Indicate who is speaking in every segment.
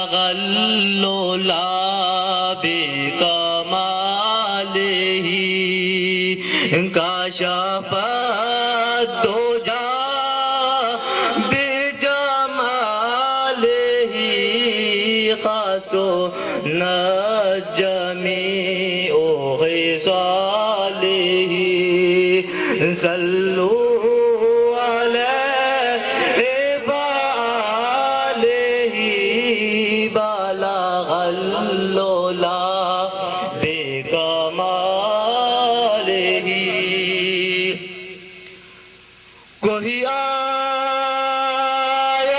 Speaker 1: بلغ اللولا بکمالہ کشف الدجی بجمالہ حسنت جمیع خصالہ صلوا علیہ وآلہ بلغ اللولا بکمالہ کوئی آیا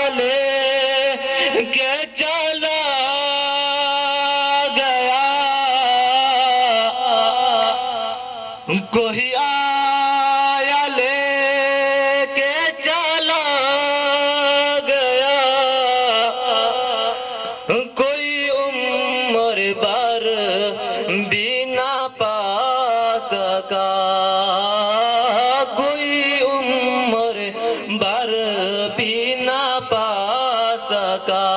Speaker 1: لے کے چلا گیا کوئی آیا لے کے چلا گیا کوئی عمر بھر بھی نہ پا سکا کوئی عمر بھر بھی نہ پا سکا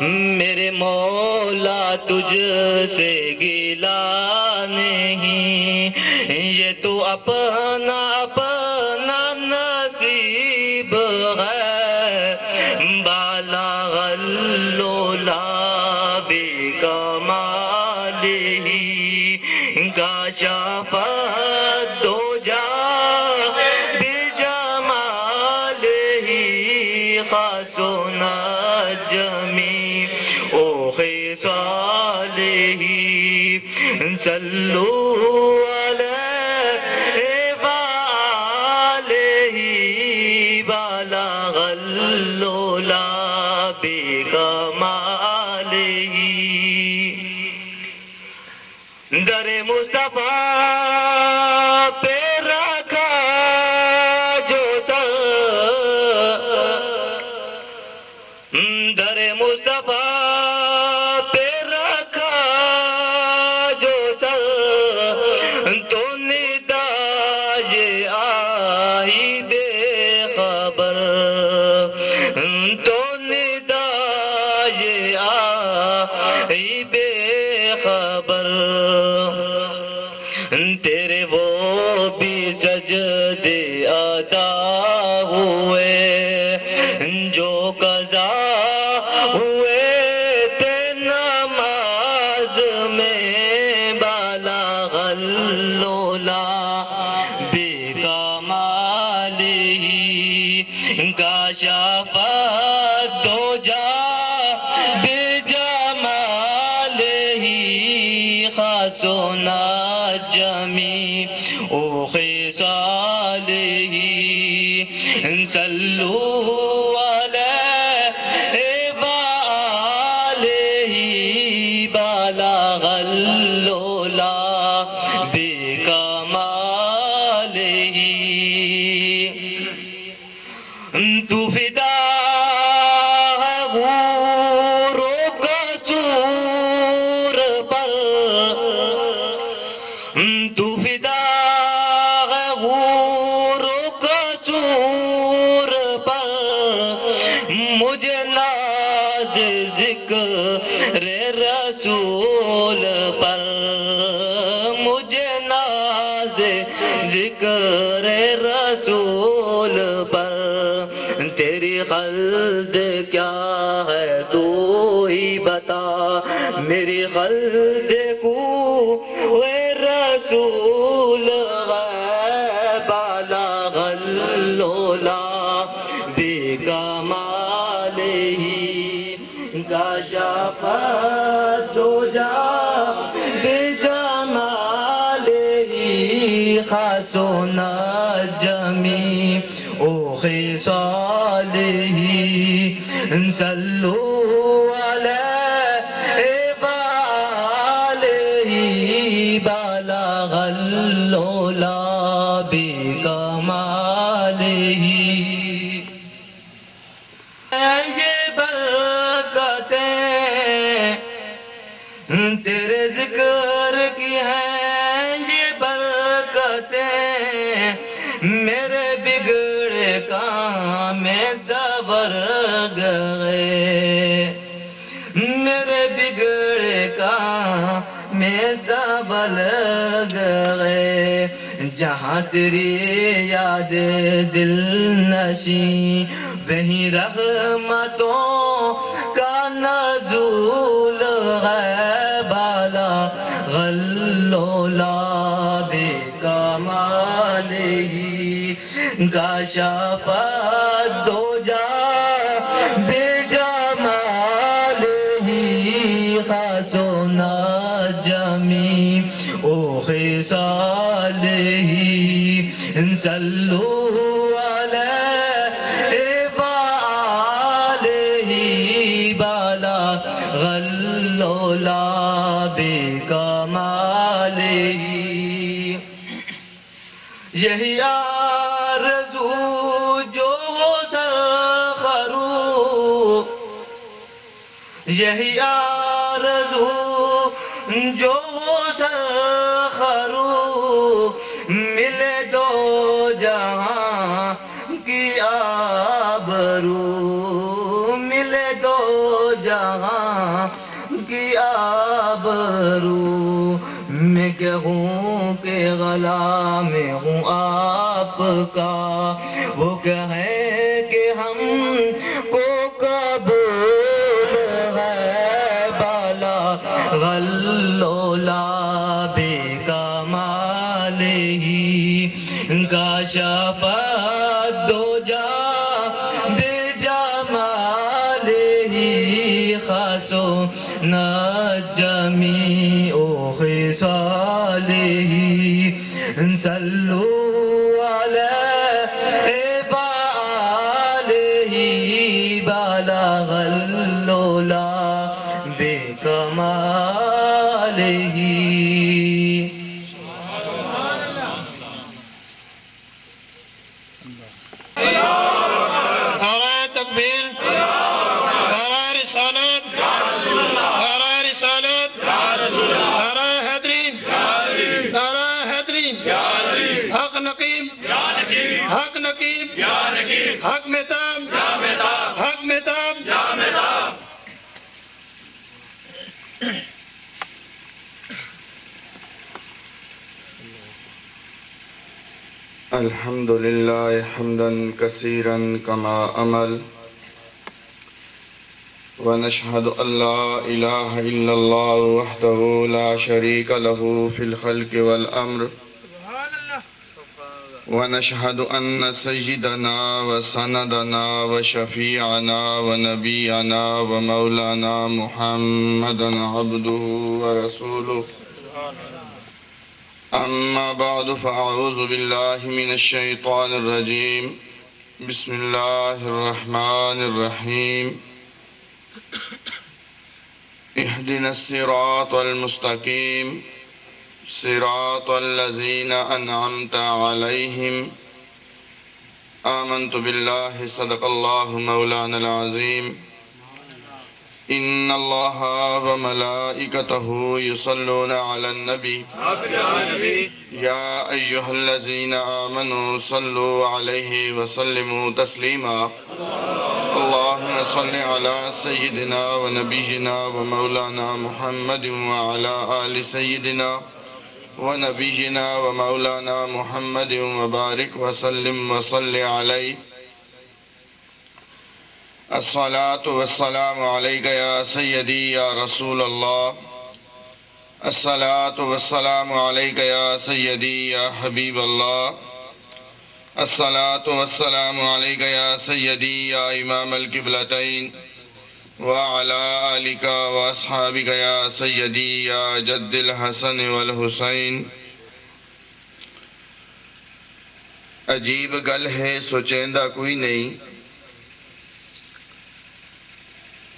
Speaker 1: میرے مولا تجھ سے گلا نہیں یہ تو اپنا اپنا نصیب ہے بلغ اللولا بکمالہ کشف الدجی بجمالہ حسنت جمیع خصالہ صلوا علیہ وآلہ بلغ اللولا بکمالہ در مصطفیٰ پہ رکھا جو سر در مصطفیٰ پہ رکھا جو سر تو ندا یہ آئی بے خبر تو ندا یہ آئی بے خبر تیرے وہ بھی سجدے ادا ہوئے جو قضا ہوئے تھے نماز میں بلغ اللولا بکمالہ کشف الدجی بجمالہ حسنت جمیع خصالہ صلوا علیہ وآلہ بلغ اللولا بکمالہ تو فدا ہے غور و قصور پر تو فدا ہے غور و قصور پر مجھے ناز ذکر رسول پر مجھے ناز ذکر رسول پر تیری خلد کیا ہے تو ہی بتا میری خلد کو رسول ہے بلغ اللولا بکمالہ کشف الدجی بجمالہ حسنت جمیع خصالہ صلوا علیہ وآلہ بلغ اللولا بکمالہ یہ برکتیں تیرے ذکر کی ہیں یہ برکتیں میرے بگڑے کام میں زبر گئے بلغ گئے جہاں تیری یاد دل نشیں وہیں رحمتوں کا نزول ہے بالا غلولا بے کمال ہی کاشف دو جا بے جمال ہی خاص و نجمی او خصال ہی صلو علیہ وآلہ بالا غلولا بے کمال ہی یہی آرزو جو سرخرو یہی آرزو جو سرخرو ملے دو جہاں کی آبرو ملے دو جہاں کی آبرو میں کہوں کہ غلام ہوں آپ کا وہ کہیں کہ ہم کو قبول ہے بالا غلولا بے کمال ہی کاشف دو جا بے جمال ہی خاص و نجمی او خصال ہی صلو علیہ وآلہ بالا غلولا بے کمال ہی
Speaker 2: نعرہ تکبیر نعرہ رسالت نعرہ رسالت نعرہ حیدری نعرہ حیدری حق نقیب حق نقیب حق مہتاب حق مہتاب
Speaker 3: الحمد لله حمدا كثيرا كما أمل ونشهد أن لا إله إلا الله وحده لا شريك له في الخلق والأمر ونشهد أن سيدنا وسندنا وشفيعنا ونبينا ومولانا محمدا عبده ورسوله أما بعد فأعوذ بالله من الشيطان الرجيم بسم الله الرحمن الرحيم اهدنا الصراط المستقيم صراط الذين أنعمت عليهم آمنت بالله صدق الله مولانا العظيم إن الله وملائكته يصلون على النبي يا أيها الذين آمنوا صلوا عليه وسلموا تسليما اللهم صل على سيدنا ونبينا ومولانا محمد وعلى آل سيدنا ونبينا ومولانا محمد وبارك وسلم وصل عليه الصلاة والسلام عليك يا سيدي يا رسول الله الصلاة والسلام عليك يا سيدي يا حبيب الله الصلاة والسلام عليك يا سيدي يا إمام القبلتين وعلى آلك وأصحابك يا سيدي يا جد الحسن والحسين عجیب گل ہے سوچیندہ کوئی نہیں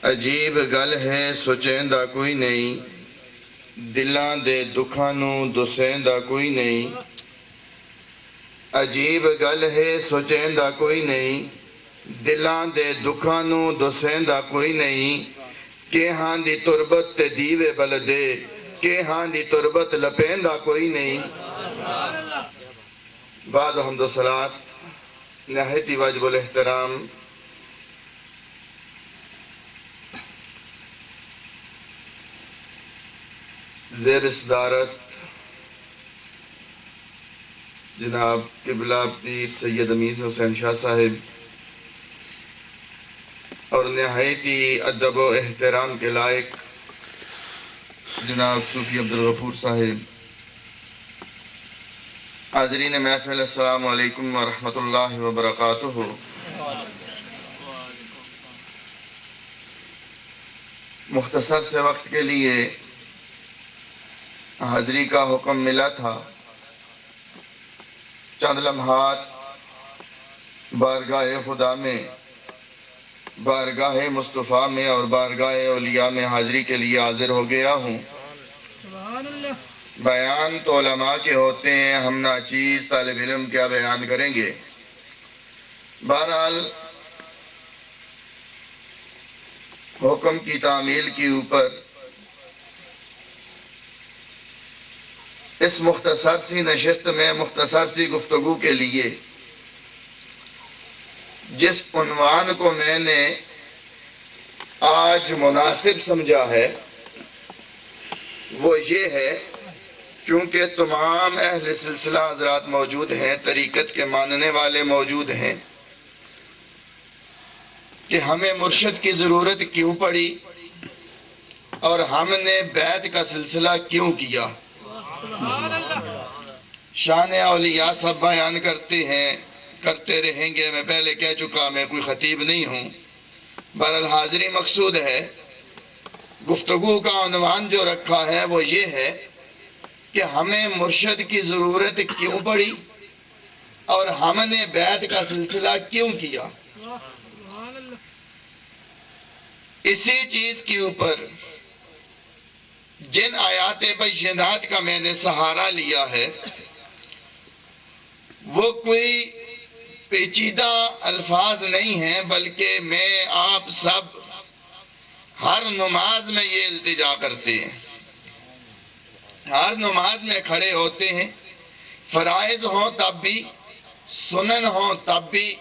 Speaker 3: عجیب گل ہے سوچیندہ کوئی نہیں دلاں دے دکھاں نوں دسیندہ کوئی نہیں عجیب گل ہے سوچیندہ کوئی نہیں دلاں دے دکھاں نوں دسیندہ کوئی نہیں کہ ہاں دی تربت تے دیوے بلدے کہ ہاں دی تربت لپیندہ کوئی نہیں بعد حمد و صلاة نہایتی واجب الاحترام زیر صدارت جناب قبلہ پیر سید امین حسین شاہ صاحب اور نہایتی ادب و احترام کے لائق جناب صوفی عبدالغفور صاحب، حاضرین محفل السلام علیکم ورحمۃ اللہ وبرکاتہ۔ مختصر سے وقت کے لیے حاضری کا حکم ملا تھا، چند لمحات بارگاہ خدا میں، بارگاہ مصطفیٰ میں اور بارگاہ اولیاء میں حاضری کے لیے حاضر ہو گیا ہوں۔ بیان تو علماء کے ہوتے ہیں، ہم ناچیز طالب علم کیا بیان کریں گے۔ بہرحال حکم کی تعمیل کے اوپر اس مختصر سی نشست میں مختصر سی گفتگو کے لیے جس عنوان کو میں نے آج مناسب سمجھا ہے وہ یہ ہے، کیونکہ تمام اہل سلسلہ حضرات موجود ہیں، طریقت کے ماننے والے موجود ہیں، کہ ہمیں مرشد کی ضرورت کیوں پڑی اور ہم نے بیعت کا سلسلہ کیوں کیا۔ شان اولیاء سب بیان کرتے ہیں، کرتے رہیں گے، میں پہلے کہہ چکا میں کوئی خطیب نہیں ہوں۔ بہرحال حاضری مقصود ہے، گفتگو کا عنوان جو رکھا ہے وہ یہ ہے کہ ہمیں مرشد کی ضرورت کیوں پڑی اور ہم نے بیعت کا سلسلہ کیوں کیا۔ اسی چیز کے اوپر جن آیات بینات کا میں نے سہارا لیا ہے وہ کوئی پیچیدہ الفاظ نہیں ہیں، بلکہ میں آپ سب ہر نماز میں یہ التجا کرتے ہیں، ہر نماز میں کھڑے ہوتے ہیں، فرائض ہوں تب بھی، سنن ہوں تب بھی،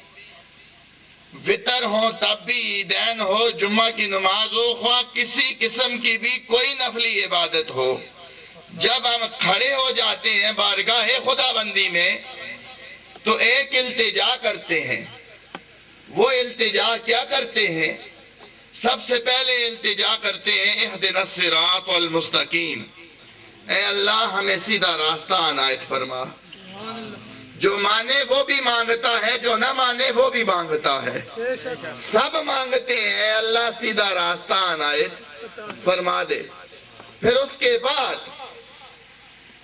Speaker 3: وطر ہوں تب بھی، عیدین ہو، جمعہ کی نماز ہو، خواہ کسی قسم کی بھی کوئی نفلی عبادت ہو، جب ہم کھڑے ہو جاتے ہیں بارگاہ خدا بندی میں تو ایک التجا کرتے ہیں۔ وہ التجا کیا کرتے ہیں؟ سب سے پہلے التجا کرتے ہیں اہدنا الصراط المستقیم، اے اللہ ہمیں سیدھا راستہ عنایت فرما۔ جو مانے وہ بھی مانگتا ہے، جو نہ مانے وہ بھی مانگتا ہے، سب مانگتے ہیں اللہ سیدھا راستہ عنایت فرما دے۔ پھر اس کے بعد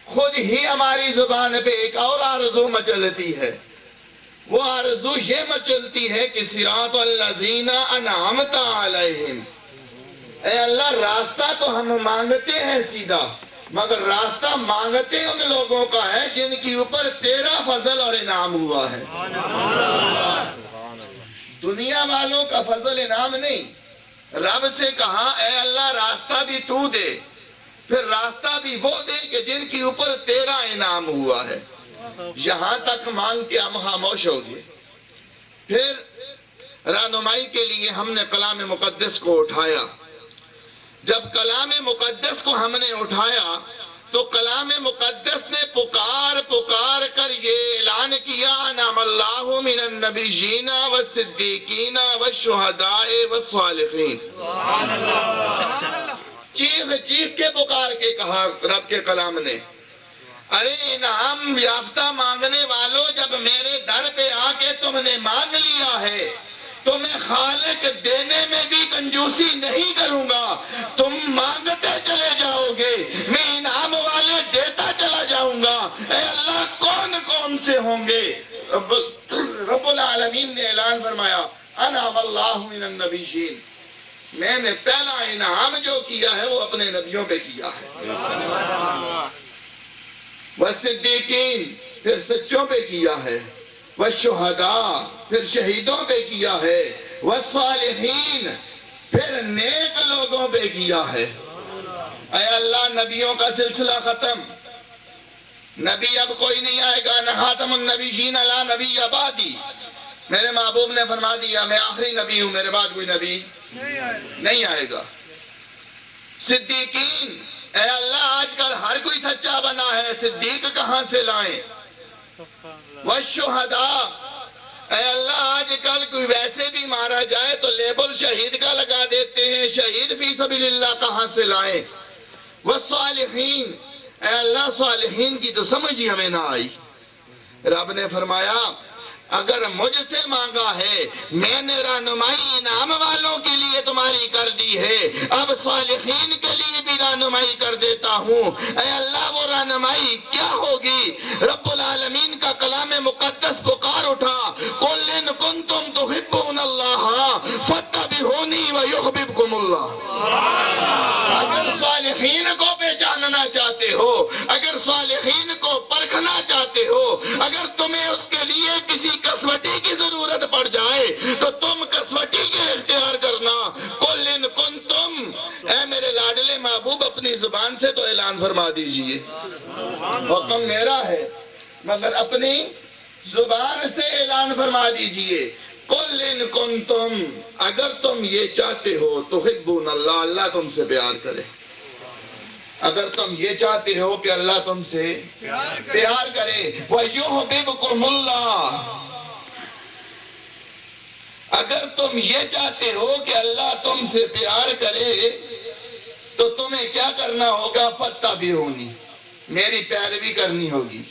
Speaker 3: خود ہی ہماری زبان پہ ایک اور آرزو مچلتی ہے، وہ آرزو یہ مچلتی ہے کہ صراط الذین انعمت علیہم، اے اللہ راستہ تو ہم مانگتے ہیں سیدھا، مگر راستہ مانگتے ان لوگوں کا ہے جن کی اوپر تیرا فضل اور انعام ہوا ہے۔ دنیا والوں کا فضل انعام نہیں، رب سے کہا اے اللہ راستہ بھی تو دے، پھر راستہ بھی وہ دے کہ جن کی اوپر تیرا انعام ہوا ہے۔ یہاں تک مانگ کے ہم خاموش ہو گئے۔ پھر رہنمائی کے لیے ہم نے کلام مقدس کو اٹھایا۔ جب کلام مقدس کو ہم نے اٹھایا تو کلام مقدس نے پکار کر یہ اعلان کیا، انعم اللہ من النبیین والصدیقین والشہداء والصالحین۔ چیخ کے پکار کے کہا رب کے کلام نے، ارے انعام یافتہ مانگنے والوں، جب میرے در پہ آ کے تم نے مانگ لیا ہے تو میں خالق دینے میں بھی کنجوسی نہیں کروں گا، تم مانگتے چلے جاؤ گے، میں انعام والے دیتا چلا جاؤں گا۔ اے اللہ کون کون سے ہوں گے؟ رب العالمین نے اعلان فرمایا، انعم اللہ من النبیین، میں نے پہلا انعام جو کیا ہے وہ اپنے نبیوں پہ کیا ہے، والصدیقین پھر سچوں پہ کیا ہے، والشہداء پھر شہیدوں پہ کیا ہے، والصالحین پھر نیک لوگوں پہ کیا ہے۔ اے اللہ نبیوں کا سلسلہ ختم، نبی اب کوئی نہیں آئے گا، نہ خاتم النبیین لا نبی بعدی، میرے محبوب نے فرما دیا میں آخری نبی ہوں، میرے بعد کوئی نبی نہیں آئے گا۔ صدیقین اے اللہ آج کل ہر کوئی سچا بنا ہے، صدیق کہاں سے لائیں؟ والشہداء، اے اللہ آج کل کوئی ویسے بھی مارا جائے تو لیبل شہید کا لگا دیتے ہیں، شہید فی سبیل اللہ کہاں سے لائیں؟ والصالحین، اے اللہ صالحین کی تو سمجھ ہی ہمیں نہ آئی۔ رب نے فرمایا اگر مجھ سے مانگا ہے میں نے رہنمائی انعام والوں کے لیے تمہاری کر دی ہے، اب صالحین کے لیے بھی رہنمائی کر دیتا ہوں۔ اے اللہ وہ رہنمائی کیا ہوگی؟ رب العالمین کا کلام مقدس پکار اٹھا، قُلْ إِن كُنتُمْ تُحِبُّونَ اللَّهَ فَاتَّبِعُونِي وَيُحْبِبْكُمُ اللَّهُ۔ اگر صالحین کو پہچاننا چاہتے ہو، اگر صالحین کو پرکھنا چاہتے ہو، اگر تمہیں اس کے لیے کسی کسوٹی کی ضرورت پڑ جائے تو تم کسوٹی کے اختیار کرنا۔ قُلْ إِن كُنتُمْ، اے میرے لاڈلے محبوب اپنی زبان سے تو اعلان فرما دیجئے، حکم میرا ہے مگر اپنی زبان سے اعلان فرما دیجئے۔ قُلْ إِن كُنتُمْ، اگر تم یہ چاہتے ہو تحبون اللہ، اللہ تم سے پیار کرے، اگر تم یہ چاہتے ہو کہ اللہ تم سے پیار کرے، وَيُحْبِبْكُمُ اللَّهُ، اگر تم یہ چاہتے ہو کہ اللہ تم سے پیار کرے تو تمہیں کیا کرنا ہوگا؟ فَاتَّبِعُونِی، میری پیروی کرنی ہوگی۔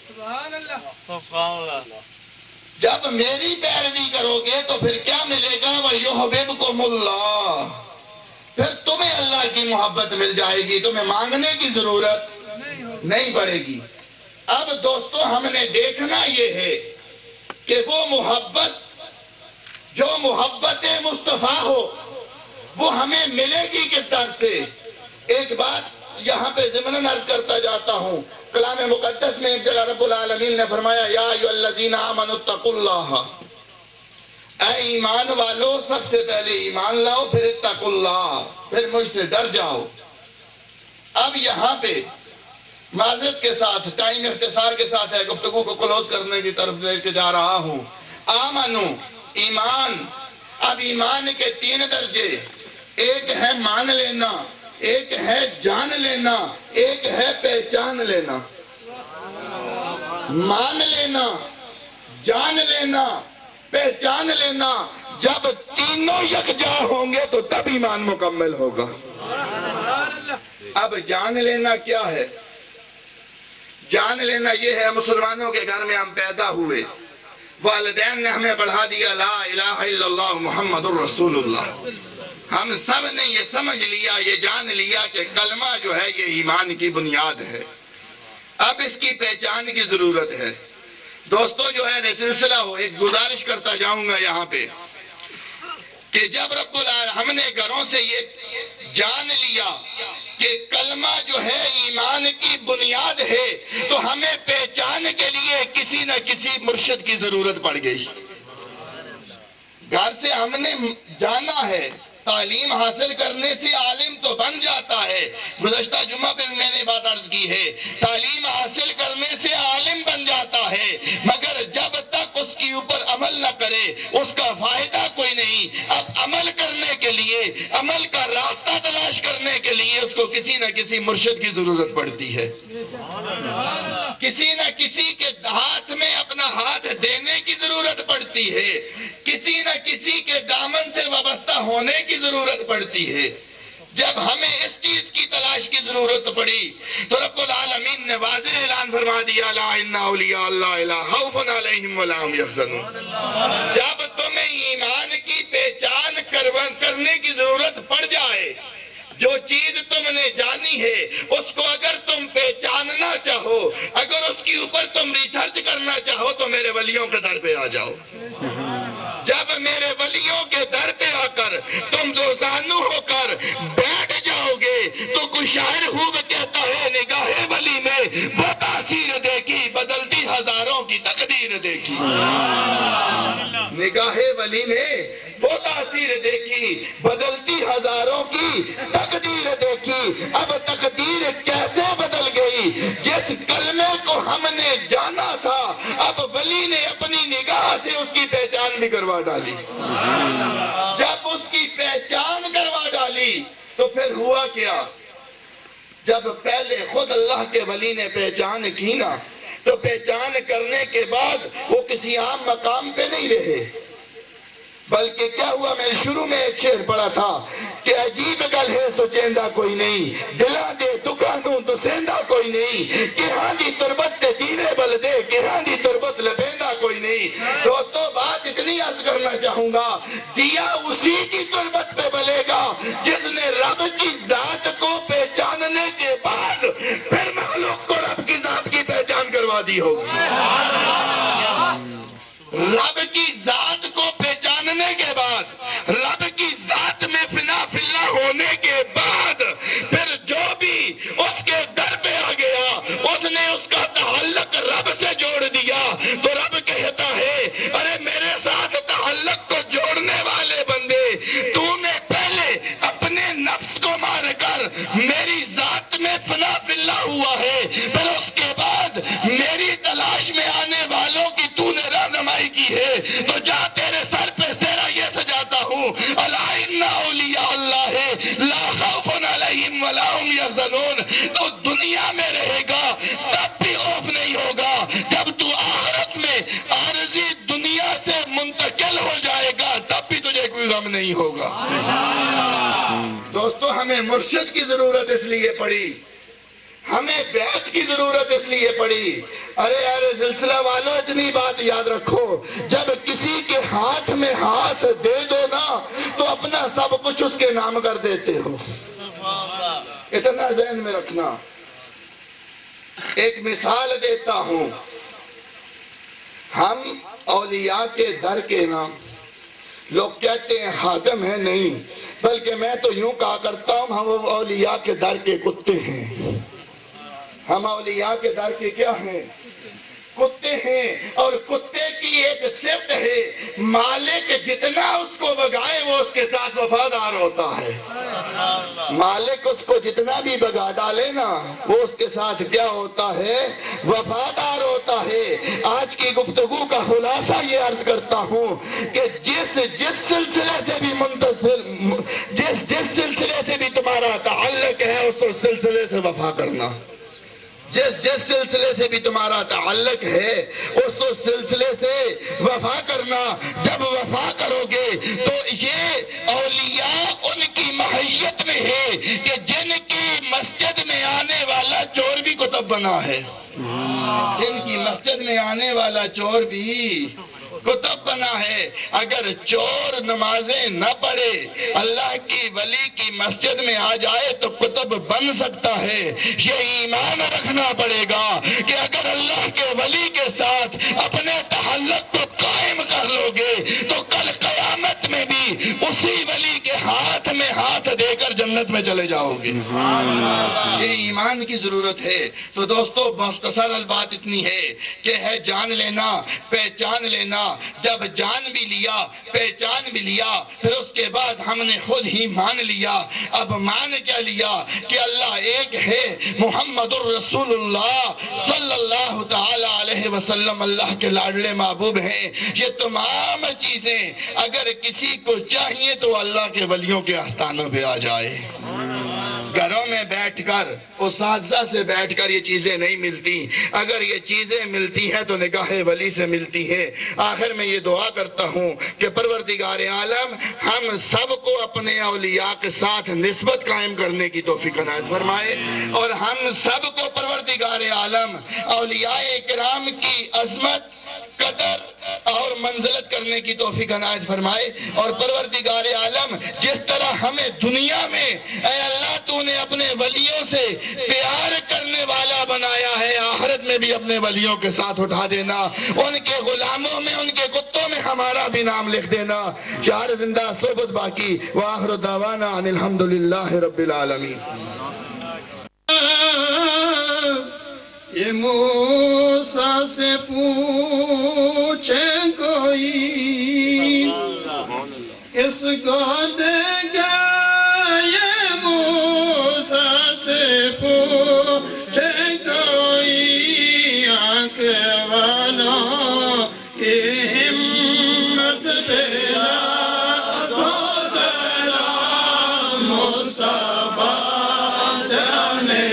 Speaker 2: سبحان اللہ۔
Speaker 3: جب میری پیروی کرو گے تو پھر کیا ملے گا؟ وَيُحْبِبْكُمُ اللَّهُ، پھر تمہیں اللہ کی محبت مل جائے گی، تمہیں مانگنے کی ضرورت نہیں پڑے گی۔ اب دوستو ہم نے دیکھنا یہ ہے کہ وہ محبت جو محبت مصطفیٰ ہو وہ ہمیں ملے گی کس طرح سے؟ ایک بات یہاں پہ ضمناً عرض کرتا جاتا ہوں، کلام مقدس میں ایک جگہ رب العالمین نے فرمایا یا ایھا الذین آمنوا اتقوا اللہ، اے ایمان والو سب سے پہلے ایمان لاؤ، پھر اتقوا اللہ، پھر مجھ سے ڈر جاؤ۔ اب یہاں پہ معذرت کے ساتھ، ٹائم اختصار کے ساتھ ہے، گفتگو کو کلوز کرنے کی طرف لے کے جا رہا ہوں۔ آمنو، ایمان، اب ایمان کے 3 درجے، ایک ہے مان لینا، ایک ہے جان لینا، ایک ہے پہچان لینا۔ مان لینا، جان لینا، پہچان لینا، جب تینوں یکجا ہوں گے تو تب ایمان مکمل ہوگا۔ اب جان لینا کیا ہے؟ جان لینا یہ ہے مسلمانوں کے گھر میں ہم پیدا ہوئے، والدین نے ہمیں پڑھا دیا لا الہ الا اللہ محمد الرسول اللہ، ہم سب نے یہ سمجھ لیا، یہ جان لیا کہ کلمہ جو ہے یہ ایمان کی بنیاد ہے۔ اب اس کی پہچان کی ضرورت ہے۔ دوستو جو ہے سلسلہ ہو، ایک گزارش کرتا جاؤں گا یہاں پہ کہ جب رب العالمین ہم نے گھروں سے یہ جان لیا کہ کلمہ جو ہے ایمان کی بنیاد ہے تو ہمیں پہچان کے لیے کسی نہ کسی مرشد کی ضرورت پڑ گئی۔ گھر سے ہم نے جانا ہے، تعلیم حاصل کرنے سے عالم تو بن جاتا ہے، گزشتہ جمعہ پہ میں نے بات عرض کی ہے، تعلیم حاصل کرنے سے عالم بن جاتا ہے، مگر جب تک اس کی اوپر عمل نہ کرے اس کا فائدہ کوئی نہیں۔ اب عمل کرنے کے لیے، عمل کا راستہ تلاش کرنے کے لیے اس کو کسی نہ کسی مرشد کی ضرورت پڑتی ہے، کسی نہ کسی کے ہاتھ میں اپنا ہاتھ دینے کی ضرورت پڑتی ہے، کسی نہ کسی کے دامن سے وابستہ ہونے کی ضرورت پڑتی ہے۔ جب ہمیں اس چیز کی تلاش کی ضرورت پڑی تو رب العالمین نے واضح اعلان فرما دیا لا ان اولیاء اللہ لا خوف علیہم ولا هم یحزنون۔ جب تمہیں ایمان کی پہچان کرنے کی ضرورت پڑ جائے، جو چیز تم نے جانی ہے اس کو اگر تم پہچاننا چاہو، اگر اس کے اوپر تم ریسرچ کرنا چاہو تو میرے ولیوں کے در پہ آ جاؤ۔ جب میرے ولیوں کے در پہ آ کر تم دوزانو ہو کر بیٹھ جاؤ گے تو کوئی شاعر خوب کہتا ہے نگاہ ولی میں وہ تاثیر دیکھی بدلتی ہزاروں کی تقدیر دیکھی۔ نگاہ ولی نے وہ تاثیر دیکھی بدلتی ہزاروں کی تقدیر دیکھی۔ اب تقدیر کیسے بدل گئی؟ جس کلمے کو ہم نے جانا تھا اب ولی نے اپنی نگاہ سے اس کی پہچان بھی کروا ڈالی۔ جب اس کی پہچان کروا ڈالی تو پھر ہوا کیا؟ جب پہلے خود اللہ کے ولی نے پہچان کی نا تو پہچان کرنے کے بعد وہ کسی عام مقام پہ نہیں رہے، بلکہ کیا ہوا، میں شروع میں ایک شعر پڑھا تھا کہ عجیب گل ہے سوچیندہ کوئی نہیں، دلاں دے دکانوں تو سیندہ کوئی نہیں، کہ ہاں دی تربت تے دیوے بل دے، کہ ہاں دی تربت لپیندہ کوئی نہیں۔ دوستو بات اتنی عرض کرنا چاہوں گا، دیا اسی کی تربت پہ بلے گا جس نے رب کی ذات کو پہچاننے کے بعد پھر مخلوق کو رب کی ذات کی پہچان کروا دی ہوگی۔ رب کی ذات کو پہچاننے کے بعد، رب کی ذات میں فنا فی اللہ ہونے کے بعد، پھر جو بھی اس کے در پہ آ گیا اس نے اس کا تعلق رب سے جوڑ دیا تو رب کہتا ہے ارے میرے ساتھ تعلق کو جوڑنے والے بندے، تو نے پہلے اپنے نفس کو مار کر میری ذات میں فنا فی اللہ ہوا ہے، پھر اس کے بعد میری تلاش میں آنے والوں کی تو نے رہنمائی کی ہے، تو جا تیرے سر پہ سہرا یہ سجاتا ہوں، الا ان اولیاء اللہ لا خوف علیہم ولا هم یحزنون۔ تو دنیا میں رہے گا تب بھی خوف نہیں ہوگا، جب تو آخرت میں عارضی دنیا سے منتقل ہو جائے گا تب بھی تجھے کوئی غم نہیں ہوگا۔ دوستو ہمیں مرشد کی ضرورت اس لیے پڑی، ہمیں بیعت کی ضرورت اس لیے پڑی۔ ارے سلسلہ والوں اتنی بات یاد رکھو، جب کسی کے ہاتھ میں ہاتھ دے دو نا تو اپنا سب کچھ اس کے نام کر دیتے ہو، اتنا ذہن میں رکھنا۔ ایک مثال دیتا ہوں، ہم اولیاء کے در کے نام لوگ کہتے ہیں خادم ہیں، نہیں بلکہ میں تو یوں کہا کرتا ہوں ہم اولیاء کے در کے کتے ہیں۔ ہم اولیاء کے در کے کیا ہیں؟ کتے ہیں، اور کتے کی ایک صفت ہے مالک جتنا اس کو بگائے وہ اس کے ساتھ وفادار ہوتا ہے۔ مالک اس کو جتنا بھی بگا ڈالے نا وہ اس کے ساتھ کیا ہوتا ہے؟ وفادار ہوتا ہے۔ آج کی گفتگو کا خلاصہ یہ عرض کرتا ہوں کہ جس سلسلے سے بھی منتصر، جس سلسلے سے بھی تمہارا تعلق ہے اس سلسلے سے وفا کرنا، جس سلسلے سے بھی تمہارا تعلق ہے اس سلسلے سے وفا کرنا۔ جب وفا کرو گے تو یہ اولیاء ان کی ماہیت میں ہے کہ جن کی مسجد میں آنے والا چور بھی کتب بنا ہے، جن کی مسجد میں آنے والا چور بھی کتب بنا ہے۔ اگر چور نمازیں نہ پڑھے اللہ کی ولی کی مسجد میں آ جائے تو کتب بن سکتا ہے۔ یہ ایمان رکھنا پڑے گا کہ اگر اللہ کے ولی کے ساتھ اپنے تعلق کو قائم کر لو گے تو کل قیامت میں بھی اسی ولی کے ہاتھ میں ہاتھ دے کر جنت میں چلے جاؤ گے۔ یہ ایمان کی ضرورت ہے۔ تو دوستو مختصر البات اتنی ہے کہ ہے جان لینا، پہچان لینا۔ جب جان بھی لیا، پہچان بھی لیا، پھر اس کے بعد ہم نے خود ہی مان لیا۔ اب مان کیا لیا کہ اللہ ایک ہے، محمد الرسول اللہ صلی اللہ تعالی علیہ وسلم اللہ کے لاڈلے محبوب ہیں۔ یہ تمام چیزیں اگر کسی کو چاہیے تو اللہ کے ولیوں کے آستانوں پہ آ جائے۔ گھروں میں بیٹھ کر اساتذہ سے بیٹھ کر یہ چیزیں نہیں ملتی، اگر یہ چیزیں ملتی ہیں تو نگاہ ولی سے ملتی ہے۔ آخر میں یہ دعا کرتا ہوں کہ پروردگار عالم ہم سب کو اپنے اولیاء کے ساتھ نسبت قائم کرنے کی توفیق عنایت فرمائے، اور ہم سب کو پروردگار عالم اولیاء کرام کی عظمت، قدر اور منزلت کرنے کی توفیق عنایت فرمائے۔ اور پروردگار عالم جس طرح ہمیں دنیا میں اے اللہ تو نے اپنے ولیوں سے پیار کرنے والا بنایا ہے، آخرت میں بھی اپنے ولیوں کے ساتھ اٹھا دینا، ان کے غلاموں میں، ان کے کتوں میں ہمارا بھی نام لکھ دینا۔ یار زندہ صحبت باقی، وآخر دعوانا ان الحمدللہ رب العالمین۔
Speaker 2: یہ موسیٰ سے پوچھے کوئی کس کو دے گا، یہ موسیٰ سے پوچھے کوئی آنکھ والوں کی ہمت پیدا کو سلام مصطفیٰ جانے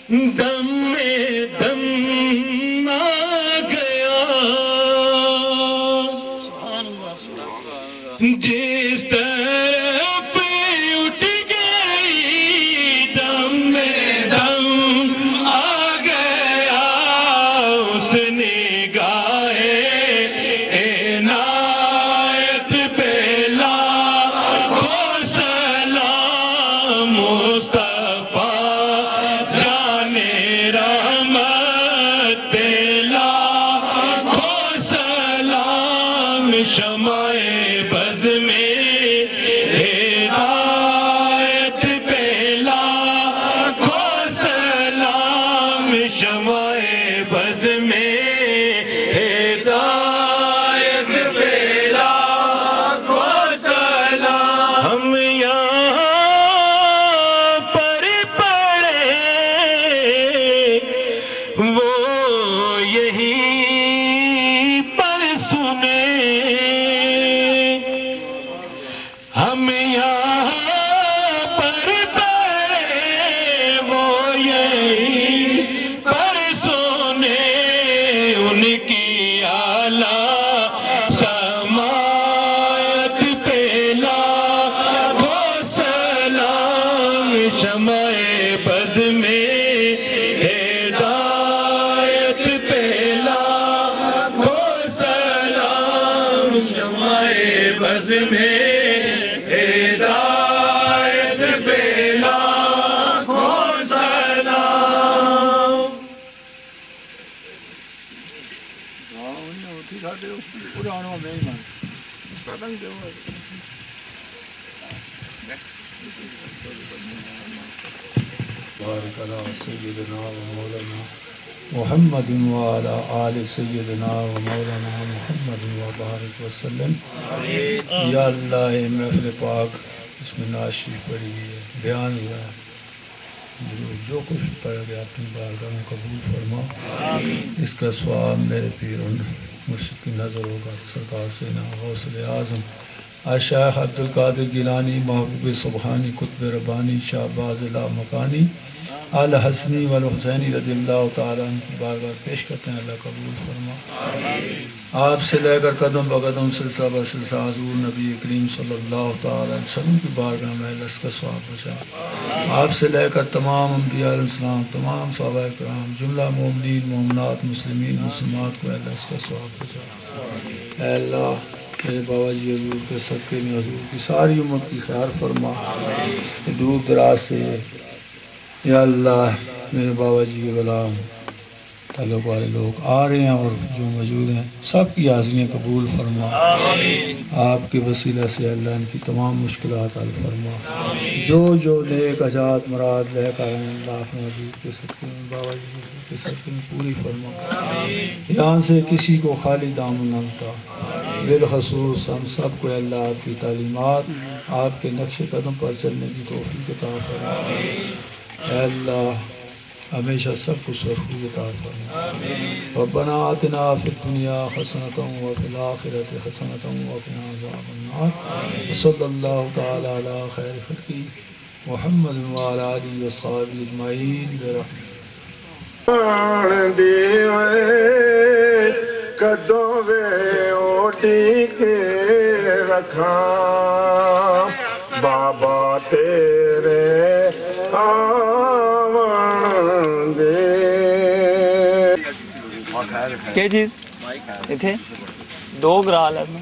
Speaker 2: دم میں دم آ گیا جس طرف اٹھ گئی دم میں دم آ گیا اس نگاہ عنایت پہ لاکھوں سلام مصطفیٰ جان رحمت پہ لاکھوں سلام شمع بز میں ہدایت پہ لاکھوں سلام شمع بز میں ہدایت پہ لاکھوں سلام ہم یہاں پر پڑے وہ یہیں پر سنے ہم یہاں پر پڑے وہ یہیں پر سنے ان کی اعلیٰ سماعت پہ لاکھوں سلام شمع بز میں ہدایت پہ لاکھوں سلام شمع بز میں ہدایت پہ لاکھوں سلام
Speaker 4: بارک علی سیدنا و مولانا محمد وعلی آل سیدنا و مولانا محمد و بارک وسلم یا اللہ محفل پاک اس میں ناشی پڑھی ہے بیان ہوا ہے جو کچھ پڑھ گیا اپنی بارگاہ میں قبول فرما اس کا ثواب میرے پیر مرشد کی نظر ہوگا سرکار سینا غوث اعظم شیخ عبد القادر گیلانی محبوب سبحانی قطب ربانی شہباز لامکانی الحسنی والحسینی رضی اللہ تعالیٰ عنہ کی بارگاہ پیش کرتے ہیں اللہ قبول فرما آپ سے لے کر قدم بقدم سلسلہ بسلسلہ حضور نبی کریم صلی اللہ تعالیٰ علیہ وسلم کی بارگاہ میں اللہ اس کا ثواب بچا آپ سے لے کر تمام انبیاء علیہ السلام تمام صحابہ کرام جملہ مومنین مومنات مسلمین مسلمات کو اللہ اس کا ثواب بچا اے اللہ میرے بابا جی حضور کے صدقے میں حضور کی ساری امت کی خیر فرما دور دراز سے یا اللہ میرے بابا جی کے غلام تعلق والے لوگ آ رہے ہیں اور جو موجود ہیں سب کی حاضریاں قبول فرما آپ کے وسیلہ سے اللہ ان کی تمام مشکلات حل فرما جو نیک حاجات مراد لے کر ہیں اللہ اپنے حضور کے صدقے میں بابا جی کے صدقے میں پوری فرما یہاں سے کسی کو خالی دامن نہ اٹھا بالخصوص ہم سب کو اللہ آپ کی تعلیمات آپ کے نقش قدم پر چلنے کی توفیق عطا فرما اے اللہ ہمیشہ سب کو سرخوش عطا فرما ربنا آتنا فی الدنیا حسنۃ وفی الآخرۃ حسنۃ وقنا عذاب النار صلی اللہ تعالی علی خیر خلقہ محمد وعلی آلہ وصحبہ اجمعین
Speaker 2: کدوں وے اوٹی کے رکھاں بابا تیرے آون دے
Speaker 5: کیا چیز اتنے دو گرال ہے میں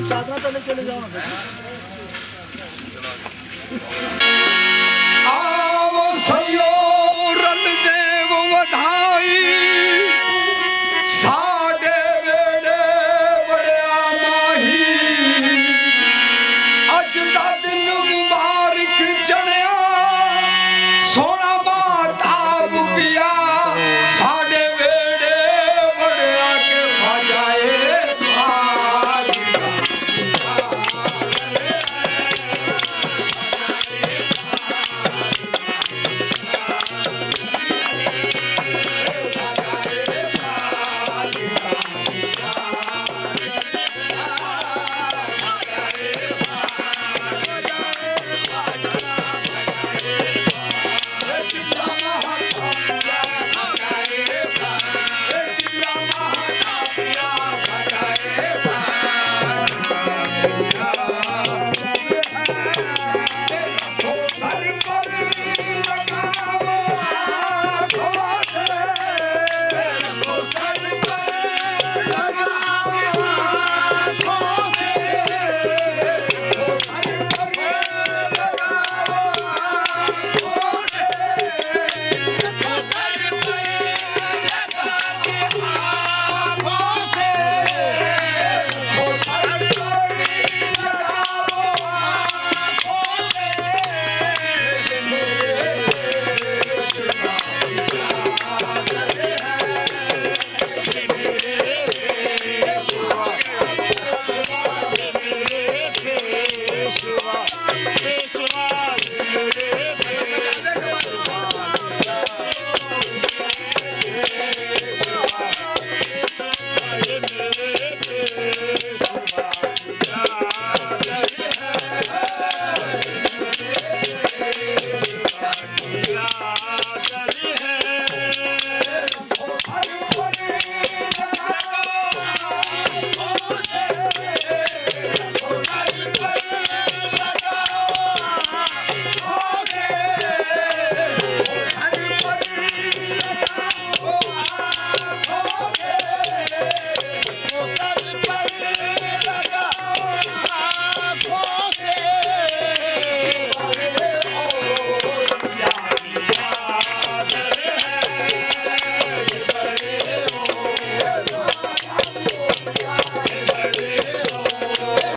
Speaker 4: چادر پہلے چلے جاؤ